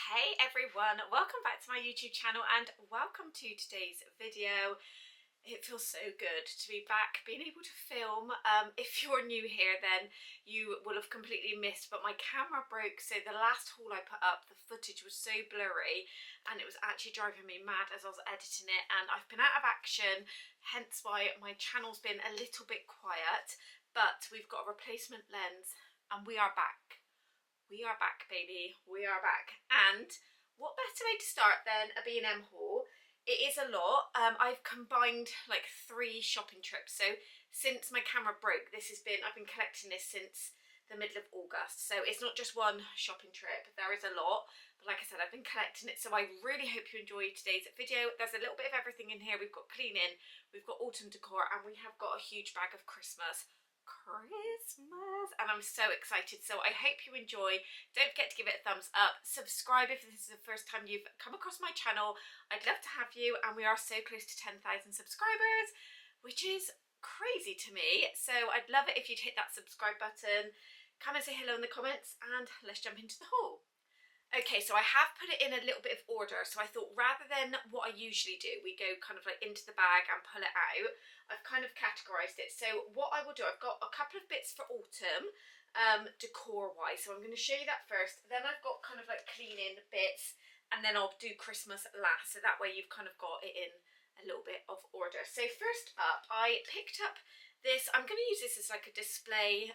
Hey everyone, welcome back to my YouTube channel and welcome to today's video. It feels so good to be back, being able to film. If you're new here then you will have completely missed, but my camera broke, so the last haul I put up, the footage was so blurry and it was actually driving me mad as I was editing it, and I've been out of action, hence why my channel's been a little bit quiet, but we've got a replacement lens and we are back. We are back, baby. We are back. And what better way to start than a B&M haul? It is a lot. I've combined like 3 shopping trips. So since my camera broke, I've been collecting this since the middle of August. So it's not just one shopping trip. There is a lot. But like I said, I've been collecting it. So I really hope you enjoy today's video. There's a little bit of everything in here. We've got cleaning, we've got autumn decor, and we have got a huge bag of Christmas, and I'm so excited. So I hope you enjoy. Don't forget to give it a thumbs up, subscribe if this is the first time you've come across my channel. I'd love to have you, and we are so close to 10,000 subscribers, which is crazy to me. So I'd love it if you'd hit that subscribe button, come and say hello in the comments, and let's jump into the haul. Okay, so I have put it in a little bit of order, so I thought rather than what I usually do, we go kind of like into the bag and pull it out, I've kind of categorised it. So what I will do, I've got a couple of bits for autumn, decor wise, so I'm going to show you that first. Then I've got kind of like cleaning bits, and then I'll do Christmas last, so that way you've kind of got it in a little bit of order. So first up, I picked up this, I'm going to use this as like a display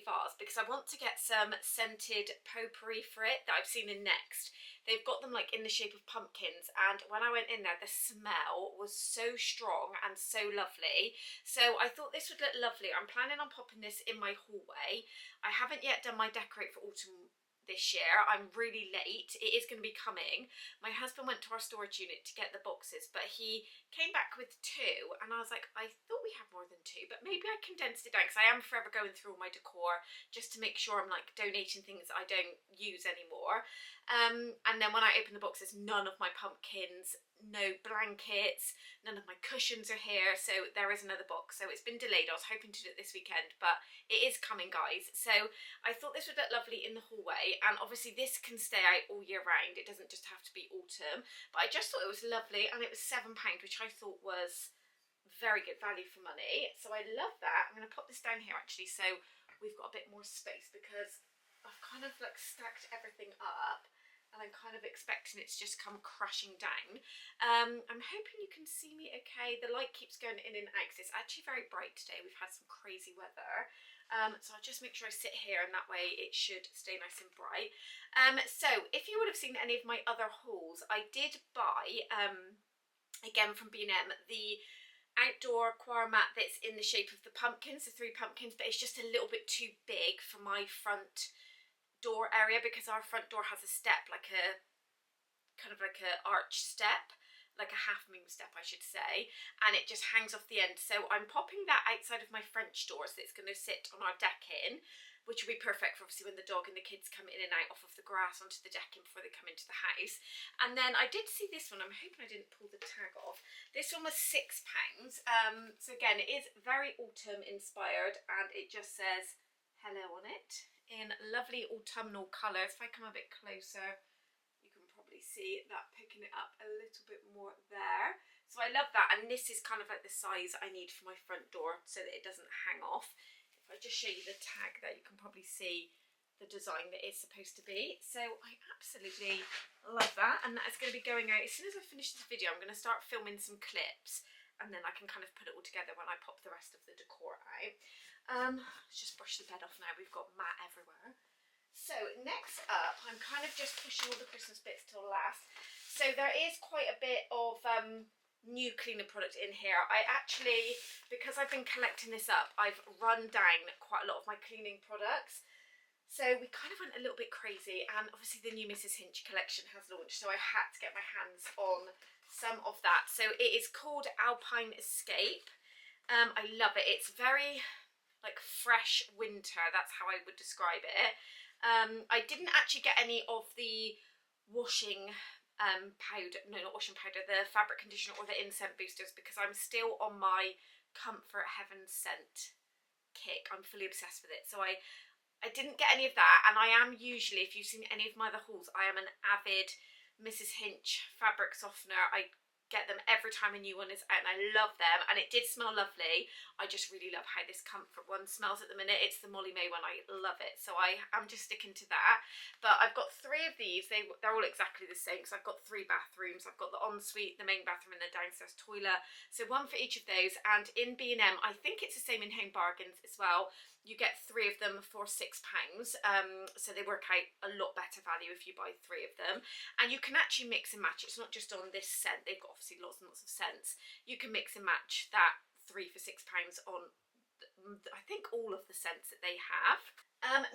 vase, because I want to get some scented potpourri for it that I've seen in Next. They've got them like in the shape of pumpkins, and when I went in there the smell was so strong and so lovely, so I thought this would look lovely. I'm planning on popping this in my hallway. I haven't yet done my decorate for autumn this year. I'm really late. It is going to be coming. My husband went to our storage unit to get the boxes, but he came back with 2, and I was like, I thought we had more than 2, but maybe I condensed it down, because I am forever going through all my decor just to make sure I'm like donating things that I don't use anymore. And then when I opened the boxes, none of my pumpkins, no blankets, none of my cushions are here, so there is another box. So it's been delayed. I was hoping to do it this weekend, but it is coming, guys. So I thought this would look lovely in the hallway, and obviously this can stay out all year round. It doesn't just have to be autumn, but I just thought it was lovely, and it was £7, which I thought was very good value for money. So I love that. I'm going to pop this down here actually, so we've got a bit more space, because I've kind of like stacked everything up and I'm kind of expecting it to just come crashing down. I'm hoping you can see me okay. The light keeps going in and out because it's actually very bright today. We've had some crazy weather. So I'll just make sure I sit here, and that way it should stay nice and bright. So if you would have seen any of my other hauls, I did buy, again from B&M, the outdoor choir mat that's in the shape of the pumpkins, the 3 pumpkins, but it's just a little bit too big for my front door area, because our front door has a step, like a kind of like a arch step, like a half moon step I should say, and it just hangs off the end. So I'm popping that outside of my French door, so it's going to sit on our decking, which will be perfect for obviously when the dog and the kids come in and out off of the grass onto the decking before they come into the house. And then I did see this one. I'm hoping I didn't pull the tag off. This one was £6. So again, it is very autumn inspired, and it just says hello on it in lovely autumnal colours. If I come a bit closer, you can probably see that picking it up a little bit more there. So I love that, and this is kind of like the size I need for my front door so that it doesn't hang off. If I just show you the tag there, you can probably see the design that it's supposed to be. So I absolutely love that, and that is going to be going out as soon as I finish this video. I'm going to start filming some clips, and then I can kind of put it all together when I pop the rest of the decor out. Let's just brush the bed off now. We've got mat everywhere. So next up, I'm kind of just pushing all the Christmas bits till last. So there is quite a bit of new cleaning product in here. I actually, because I've been collecting this up, I've run down quite a lot of my cleaning products. So we kind of went a little bit crazy, and obviously the new Mrs. Hinch collection has launched, so I had to get my hands on some of that. So it is called Alpine Escape. I love it. It's very like fresh winter, that's how I would describe it. I didn't actually get any of the washing powder, no, not washing powder, the fabric conditioner or the incense boosters, because I'm still on my Comfort Heaven scent kick. I'm fully obsessed with it. So I I didn't get any of that, and I am usually, if you've seen any of my other hauls, I am an avid Mrs. Hinch fabric softener. I get them every time a new one is out, and I love them, and it did smell lovely. I just really love how this comfort one smells at the minute. It's the Molly May one. I love it, so I'm just sticking to that. But I've got 3 of these. They're all exactly the same, because I've got 3 bathrooms. I've got the ensuite, the main bathroom, and the downstairs toilet, so one for each of those. And in B&M, I think it's the same in Home Bargains as well, you get 3 of them for £6, so they work out a lot better value if you buy 3 of them. And you can actually mix and match. It's not just on this scent. They've got obviously lots and lots of scents. You can mix and match that 3 for £6 on, I think, all of the scents that they have.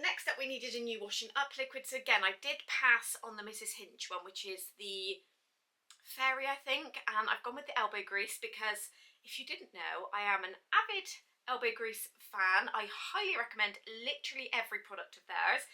Next up, we needed a new washing up liquid. So again, I did pass on the Mrs. Hinch one, which is the Fairy, I think, and I've gone with the elbow grease because, if you didn't know, I am an avid elbow grease fan. I highly recommend literally every product of theirs.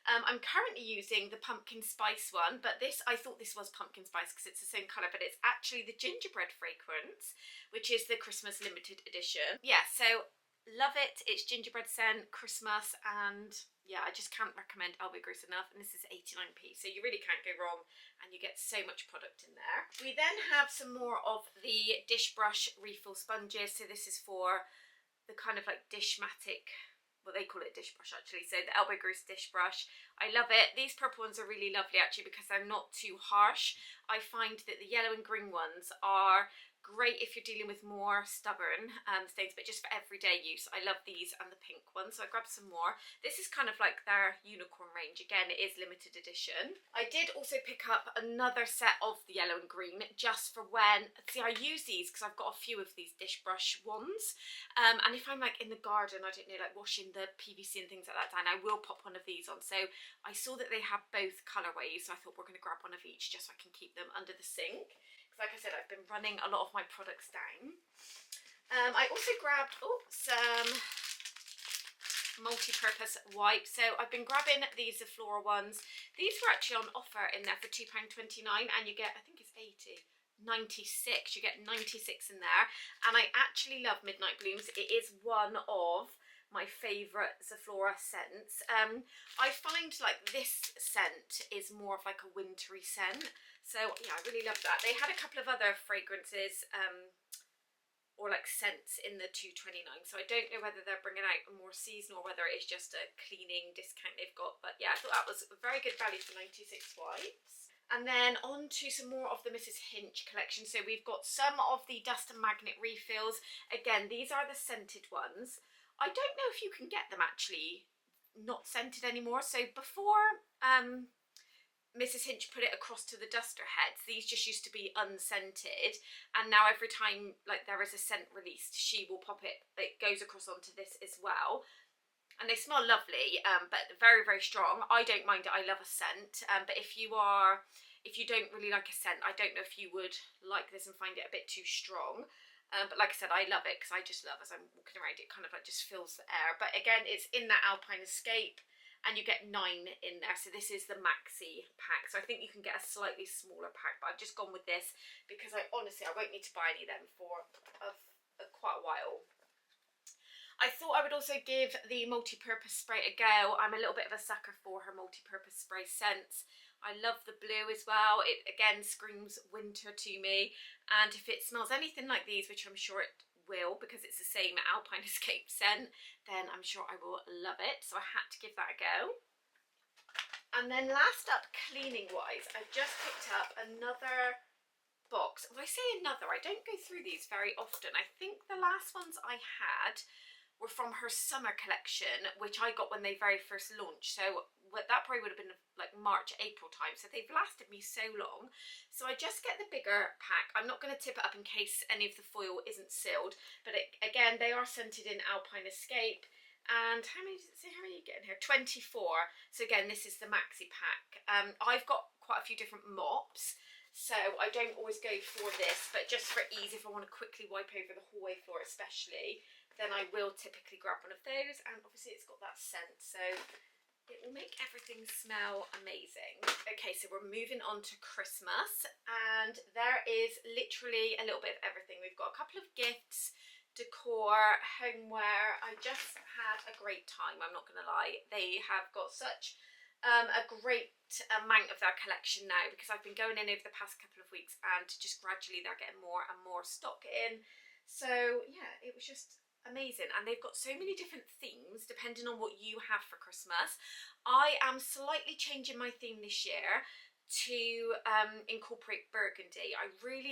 I'm currently using the pumpkin spice one, but I thought this was pumpkin spice because it's the same colour, but it's actually the gingerbread fragrance, which is the Christmas limited edition. Yeah, so love it. It's gingerbread scent, Christmas, and yeah, I just can't recommend elbow grease enough. And this is 89p, so you really can't go wrong, and you get so much product in there. We then have some more of the dish brush refill sponges. So this is for the kind of like Dishmatic, well, they call it dish brush actually, so the elbow grease dish brush. I love it. These purple ones are really lovely actually because they're not too harsh. I find that the yellow and green ones are great if you're dealing with more stubborn stains, but just for everyday use, I love these and the pink one, so I grabbed some more. This is kind of like their unicorn range. Again, it is limited edition. I did also pick up another set of the yellow and green just for when, see, I use these because I've got a few of these dish brush ones, and if I'm like in the garden, I don't know, like washing the PVC and things like that down, I will pop one of these on. So I saw that they have both colourways, so I thought we're going to grab one of each just so I can keep them under the sink. Like I said, I've been running a lot of my products down. I also grabbed some multi-purpose wipes. So I've been grabbing these Flora ones. These were actually on offer in there for £2.29, and you get, I think it's 96. You get 96 in there. And I actually love Midnight Blooms. It is one of my favourite Zaflora scents. I find like this scent is more of like a wintry scent. So yeah, I really love that. They had a couple of other fragrances or like scents in the £2.29. So I don't know whether they're bringing out a more seasonal or whether it's just a cleaning discount they've got. But yeah, I thought that was a very good value for 96 wipes. And then on to some more of the Mrs. Hinch collection. So we've got some of the dust and magnet refills. Again, these are the scented ones. I don't know if you can get them actually not scented anymore. So before Mrs. Hinch put it across to the duster heads, these just used to be unscented, and now every time like there is a scent released, she will pop it goes across onto this as well. And they smell lovely, but very, very strong. I don't mind it. I love a scent, but if you don't really like a scent, I don't know if you would like this and find it a bit too strong. But like I said, I love it because I just love, as I'm walking around, it kind of like just fills the air. But again, it's in that Alpine Escape, and you get 9 in there. So this is the maxi pack. So I think you can get a slightly smaller pack, but I've just gone with this because I won't need to buy any of them for quite a while. I thought I would also give the multi-purpose spray a go. I'm a little bit of a sucker for her multi-purpose spray scents. I love the blue as well. It again screams winter to me. And if it smells anything like these, which I'm sure it will because it's the same Alpine Escape scent, then I'm sure I will love it. So I had to give that a go. And then last up, cleaning wise, I've just picked up another box. When I say another, I don't go through these very often. I think the last ones I had were from her summer collection, which I got when they very first launched. So that probably would have been like March, April time. So they've lasted me so long. So I just get the bigger pack. I'm not going to tip it up in case any of the foil isn't sealed. But again, they are scented in Alpine Escape. And how many are you getting here? 24. So again, this is the maxi pack. I've got quite a few different mops, so I don't always go for this, but just for ease, if I want to quickly wipe over the hallway floor especially, then I will typically grab one of those. And obviously it's got that scent, so it will make everything smell amazing. Okay, so we're moving on to Christmas, and there is literally a little bit of everything. We've got a couple of gifts, decor, homeware. I just had a great time, I'm not going to lie. They have got such a great amount of their collection now, because I've been going in over the past couple of weeks and just gradually they're getting more and more stock in. So yeah, it was just amazing, and they've got so many different themes depending on what you have for Christmas. I am slightly changing my theme this year to incorporate burgundy.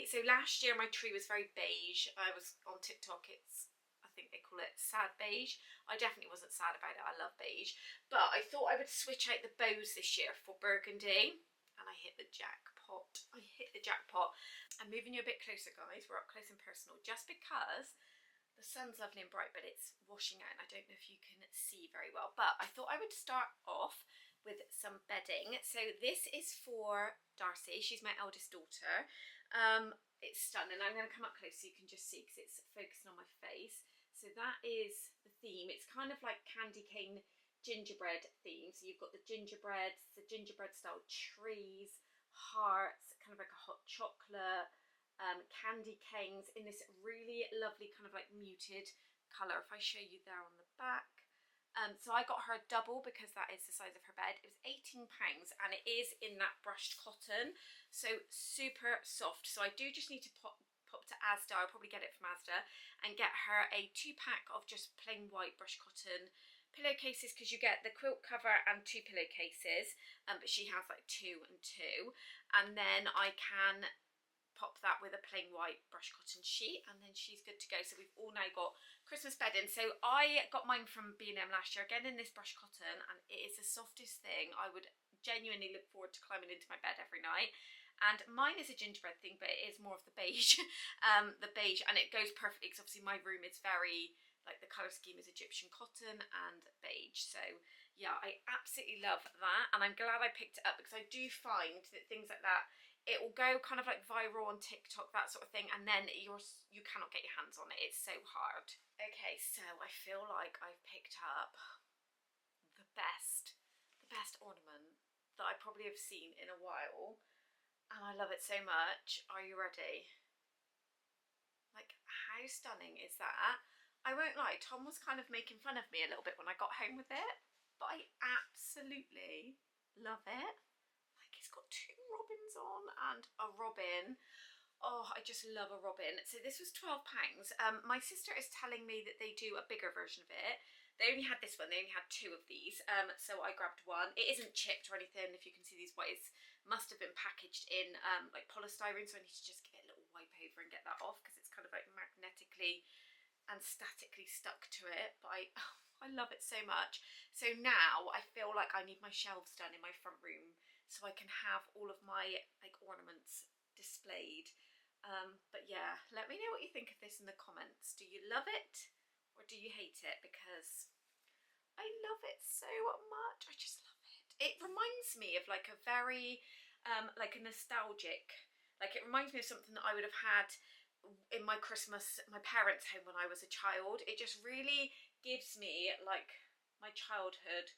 So last year my tree was very beige. I was on TikTok, I think they call it sad beige. I definitely wasn't sad about it, I love beige. But I thought I would switch out the bows this year for burgundy, and I hit the jackpot. I'm moving you a bit closer, guys. We're up close and personal, just because the sun's lovely and bright, but it's washing out and I don't know if you can see very well. But I thought I would start off with some bedding. So this is for Darcy. She's my eldest daughter. It's stunning. I'm going to come up close so you can just see, because it's focusing on my face. So that is the theme. It's kind of like candy cane gingerbread theme. So you've got the gingerbread style trees, hearts, kind of like a hot chocolate, candy canes in this really lovely kind of like muted colour. If I show you there on the back. So I got her a double because that is the size of her bed. It was £18 and it is in that brushed cotton, so super soft. So I do just need to pop to Asda, I'll probably get it from Asda, and get her a 2-pack of just plain white brushed cotton pillowcases, because you get the quilt cover and 2 pillowcases, but she has like 2 and 2, and then I can pop that with a plain white brush cotton sheet, and then she's good to go. So we've all now got Christmas bedding. So I got mine from B&M last year, again in this brush cotton, and it is the softest thing. I would genuinely look forward to climbing into my bed every night. And mine is a gingerbread thing, but it is more of the beige, and it goes perfectly because obviously my room is very, like, the colour scheme is Egyptian cotton and beige. So yeah, I absolutely love that, and I'm glad I picked it up, because I do find that things like that, it will go kind of like viral on TikTok, that sort of thing, and then you cannot get your hands on it. It's so hard. Okay, so I feel like I've picked up the best ornament that I probably have seen in a while, and I love it so much. Are you ready? Like, how stunning is that? I won't lie, Tom was kind of making fun of me a little bit when I got home with it, but I absolutely love it. It's got 2 robins on and a robin. Oh, I just love a robin. So this was £12. My sister is telling me that they do a bigger version of it. They only had this one, they only had 2 of these, so I grabbed one. It isn't chipped or anything. If you can see these whites, must have been packaged in like polystyrene, so I need to just give it a little wipe over and get that off, because it's kind of like magnetically and statically stuck to it. But I love it so much. So now I feel like I need my shelves done in my front room, so I can have all of my like ornaments displayed. But yeah, let me know what you think of this in the comments. Do you love it or do you hate it? Because I love it so much. I just love it. It reminds me of like a very like a nostalgic, like it reminds me of something that I would have had in my parents' home when I was a child. It just really gives me like my childhood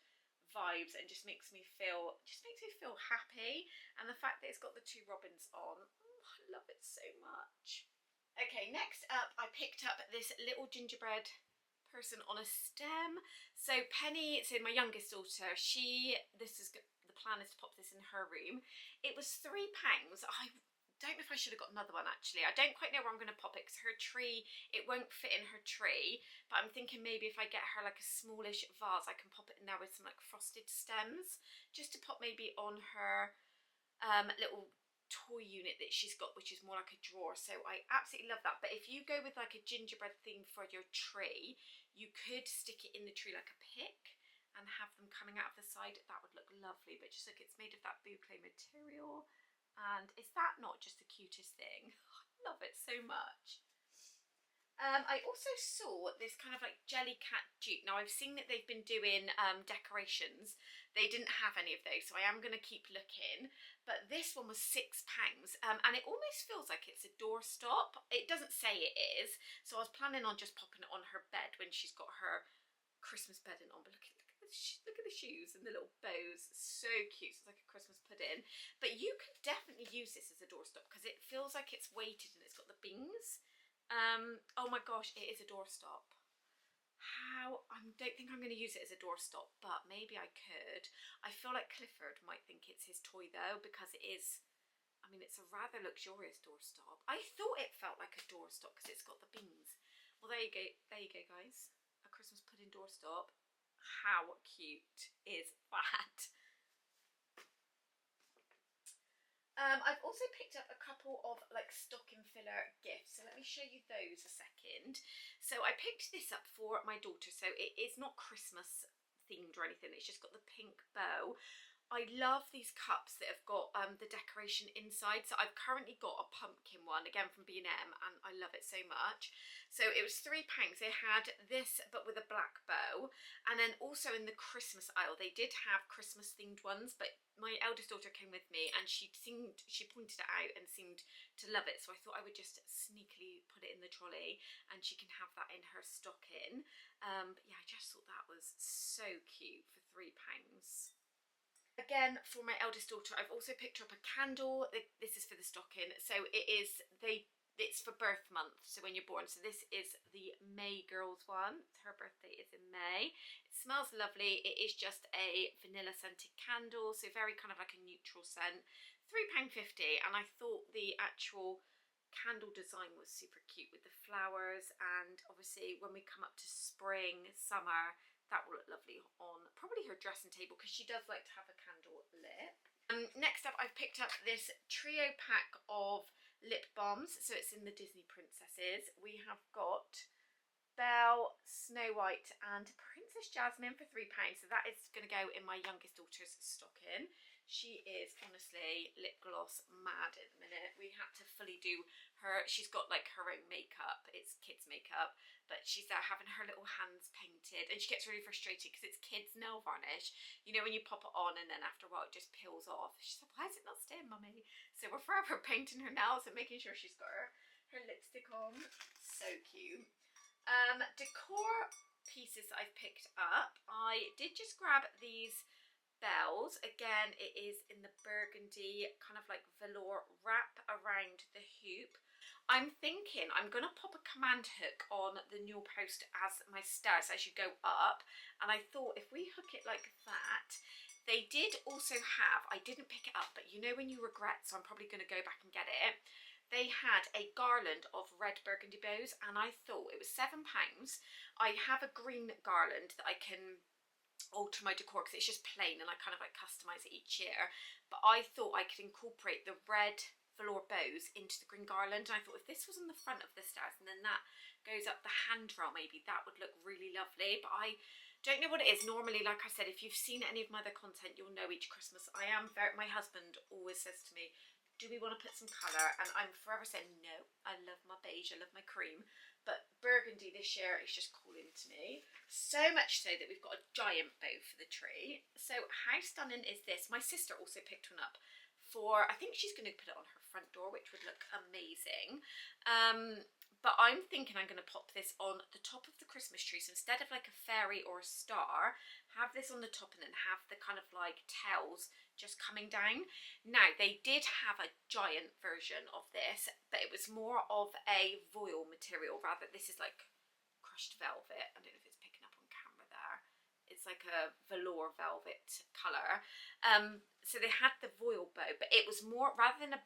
vibes and just makes me feel happy. And the fact that it's got the 2 robins on, I love it so much. Okay, next up I picked up this little gingerbread person on a stem. So Penny, so my youngest daughter, the plan is to pop this in her room. It was £3. I don't know if I should have got another one actually. I don't quite know where I'm going to pop it, because her tree, it won't fit in her tree, but I'm thinking maybe if I get her like a smallish vase, I can pop it in there with some like frosted stems, just to pop maybe on her little toy unit that she's got, which is more like a drawer. So I absolutely love that. But if you go with like a gingerbread theme for your tree, you could stick it in the tree like a pick and have them coming out of the side. That would look lovely. But just look, it's made of that boucle material. And is that not just the cutest thing? I love it so much. I also saw this kind of like Jellycat dupe. Now I've seen that they've been doing decorations. They didn't have any of those, so I am going to keep looking. But this one was £6, and it almost feels like it's a doorstop. It doesn't say it is, so I was planning on just popping it on her bed when she's got her Christmas bedding on. But look at the shoes and the little bows, so cute. It's like a Christmas pudding. But you could definitely use this as a doorstop, because it feels like it's weighted and it's got the bings. Oh my gosh, it is a doorstop. How? I don't think I'm going to use it as a doorstop, but maybe I could. I feel like Clifford might think it's his toy though, because it is, I mean, it's a rather luxurious doorstop. I thought it felt like a doorstop because it's got the beams. Well, there you go. There you go, guys. A Christmas pudding doorstop. How cute is that? I've also picked up a couple of like stocking filler gifts, so let me show you those a second. So I picked this up for my daughter, so it is not Christmas themed or anything, it's just got the pink bow. I love these cups that have got the decoration inside. So I've currently got a pumpkin one, again from B&M, and I love it so much. So it was £3. They had this, but with a black bow. And then also in the Christmas aisle, they did have Christmas themed ones, but my eldest daughter came with me and she pointed it out and seemed to love it. So I thought I would just sneakily put it in the trolley and she can have that in her stocking. But yeah, I just thought that was so cute for £3. Again, for my eldest daughter, I've also picked her up a candle. This is for the stocking. So it's for birth month, so when you're born. So this is the May girls one. Her birthday is in May. It smells lovely. It is just a vanilla scented candle, so very kind of like a neutral scent. £3.50, and I thought the actual candle design was super cute with the flowers, and obviously when we come up to spring, summer, that will look lovely on probably her dressing table because she does like to have a candle lit. Next up, I've picked up this trio pack of lip balms. So it's in the Disney princesses. We have got Belle, Snow White and Princess Jasmine for £3. So that is going to go in my youngest daughter's stocking. She is honestly lip gloss mad at the minute. We had to fully do her, she's got like her own makeup, it's kids makeup, but she's there having her little hands painted and she gets really frustrated because it's kids nail varnish. You know when you pop it on and then after a while it just peels off. She's like, why is it not staying, mummy? So we're forever painting her nails and making sure she's got her lipstick on. So cute. Decor pieces I've picked up. I did just grab these bells. Again, it is in the burgundy kind of like velour wrap around the hoop. I'm thinking I'm going to pop a command hook on the newel post as my stairs as you go up, and I thought if we hook it like that. They did also have, I didn't pick it up, but you know when you regret, so I'm probably going to go back and get it. They had a garland of red burgundy bows, and I thought it was £7. I have a green garland that I can alter my decor because it's just plain and I kind of like customise it each year, but I thought I could incorporate the red velour bows into the green garland, and I thought if this was on the front of the stairs and then that goes up the handrail, maybe that would look really lovely. But I don't know what it is. Normally, like I said, if you've seen any of my other content, you'll know each Christmas I am very, my husband always says to me, do we want to put some colour? And I'm forever saying no, I love my beige, I love my cream. But burgundy this year is just calling to me. So much so that we've got a giant bow for the tree. So how stunning is this? My sister also picked one up for, I think she's going to put it on her front door, which would look amazing. But I'm thinking I'm going to pop this on the top of the Christmas tree. So instead of like a fairy or a star, have this on the top and then have the kind of like tails just coming down. Now, they did have a giant version of this, but it was more of a voile material rather. This is like crushed velvet. I don't know if it's picking up on camera there. It's like a velour velvet colour. So they had the voile bow, but it was more, rather than a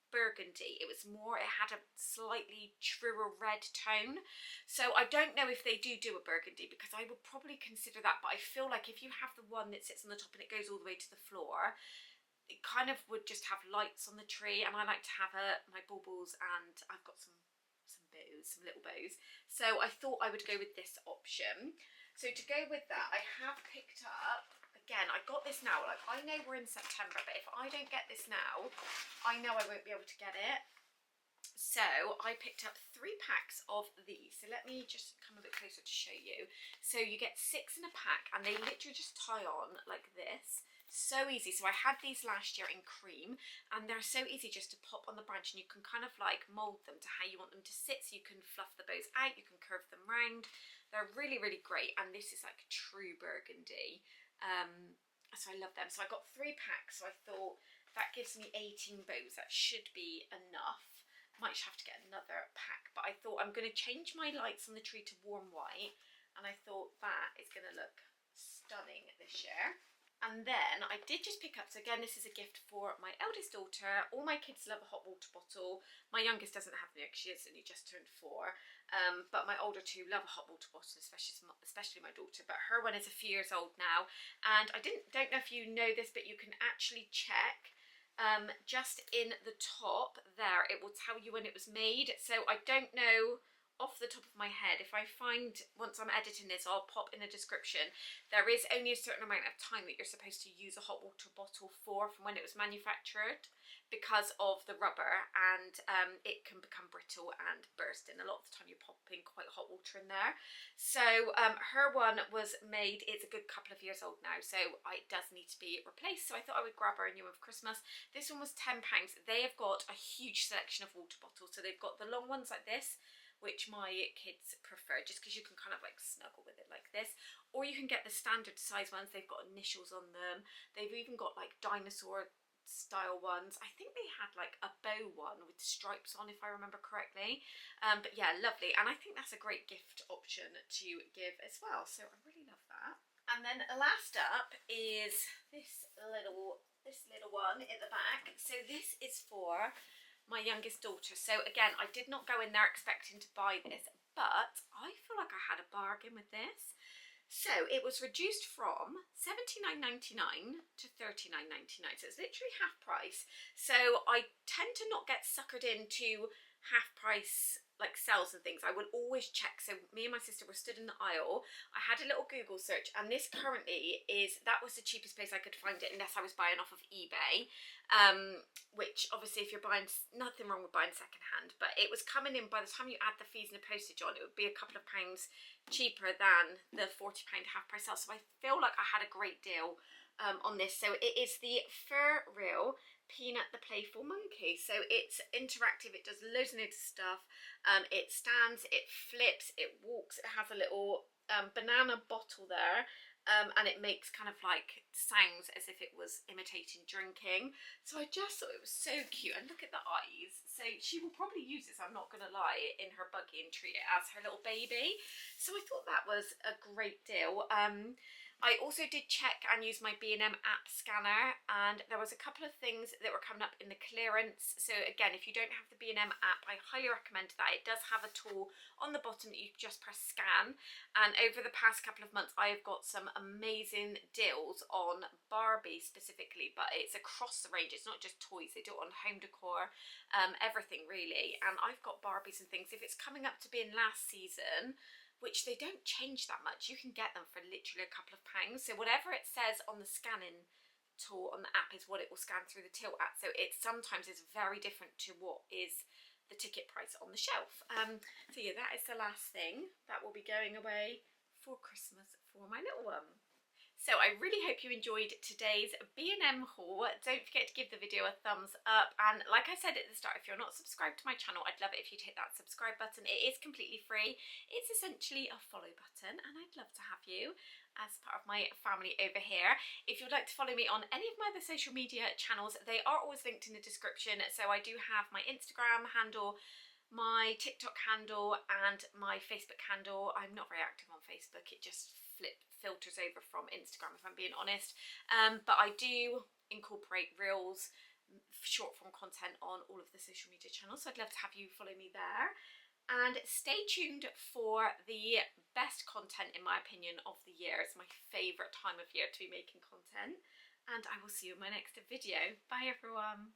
burgundy, it was more, it had a slightly truer red tone. So I don't know if they do a burgundy, because I would probably consider that, but I feel like if you have the one that sits on the top and it goes all the way to the floor, it kind of would just have lights on the tree, and I like to have my baubles, and I've got some bows, some little bows, so I thought I would go with this option. So to go with that, I have picked up, again, I got this now, like I know we're in September, but if I don't get this now, I know I won't be able to get it. So I picked up 3 packs of these. So let me just come a bit closer to show you. So you get 6 in a pack, and they literally just tie on like this. So easy. So I had these last year in cream, and they're so easy just to pop on the branch, and you can kind of like mould them to how you want them to sit. So you can fluff the bows out, you can curve them round. They're really, really great, and this is like true burgundy. So I love them. So I got 3 packs, so I thought that gives me 18 bows. That should be enough. Might just have to get another pack, but I thought I'm going to change my lights on the tree to warm white, and I thought that is going to look stunning this year. And then I did just pick up, so again, this is a gift for my eldest daughter. All my kids love a hot water bottle. My youngest doesn't have one because she has only just turned 4. But my older two love a hot water bottle, especially my daughter. But her one is a few years old now. And I don't know if you know this, but you can actually check just in the top there. It will tell you when it was made. So I don't know off the top of my head. If I find, once I'm editing this, I'll pop in the description. There is only a certain amount of time that you're supposed to use a hot water bottle for from when it was manufactured, because of the rubber, and it can become brittle and burst, and a lot of the time you're popping quite hot water in there. So her one was made, it's a good couple of years old now, so it does need to be replaced, so I thought I would grab her a new one for Christmas. This one was £10. They have got a huge selection of water bottles, so they've got the long ones like this, which my kids prefer, just because you can kind of like snuggle with it like this, or you can get the standard size ones. They've got initials on them. They've even got like dinosaur style ones. I think they had like a bow one with stripes on, if I remember correctly. But yeah, lovely, and I think that's a great gift option to give as well, so I really love that. And then last up is this little one at the back. So this is for my youngest daughter. So again, I did not go in there expecting to buy this, but I feel like I had a bargain with this. So it was reduced from £79.99 to £39.99, so it's literally half price. So I tend to not get suckered into half price like sales and things. I would always check. So me and my sister were stood in the aisle. I had a little Google search, and this currently that was the cheapest place I could find it, unless I was buying off of eBay, which obviously if you're buying, nothing wrong with buying second hand, but it was coming in, by the time you add the fees and the postage on, it would be a couple of pounds cheaper than the £40 half price sale. So I feel like I had a great deal on this. So it is the Fur Real Peanut the Playful Monkey. So it's interactive, it does loads and loads of stuff. It stands, it flips, it walks, it has a little banana bottle there, and it makes kind of like sounds as if it was imitating drinking. So I just thought it was so cute, and look at the eyes. So she will probably use this, I'm not gonna lie, in her buggy and treat it as her little baby. So I thought that was a great deal. I also did check and use my B&M app scanner, and there was a couple of things that were coming up in the clearance. So again, if you don't have the B&M app, I highly recommend that. It does have a tool on the bottom that you just press scan, and over the past couple of months I have got some amazing deals on Barbie specifically, but it's across the range. It's not just toys, they do it on home decor, everything really. And I've got Barbies and things. If it's coming up to being last season, which they don't change that much, you can get them for literally a couple of pounds. So whatever it says on the scanning tool on the app is what it will scan through the till at. So it sometimes is very different to what is the ticket price on the shelf. So yeah, that is the last thing that will be going away for Christmas for my little one. So I really hope you enjoyed today's B&M haul. Don't forget to give the video a thumbs up, and like I said at the start, if you're not subscribed to my channel, I'd love it if you'd hit that subscribe button. It is completely free. It's essentially a follow button, and I'd love to have you as part of my family over here. If you'd like to follow me on any of my other social media channels, they are always linked in the description. So I do have my Instagram handle, my TikTok handle, and my Facebook handle. I'm not very active on Facebook, it just filters over from Instagram, if I'm being honest, but I do incorporate reels, short form content on all of the social media channels, so I'd love to have you follow me there. And stay tuned for the best content, in my opinion, of the year. It's my favourite time of year to be making content, and I will see you in my next video. Bye everyone.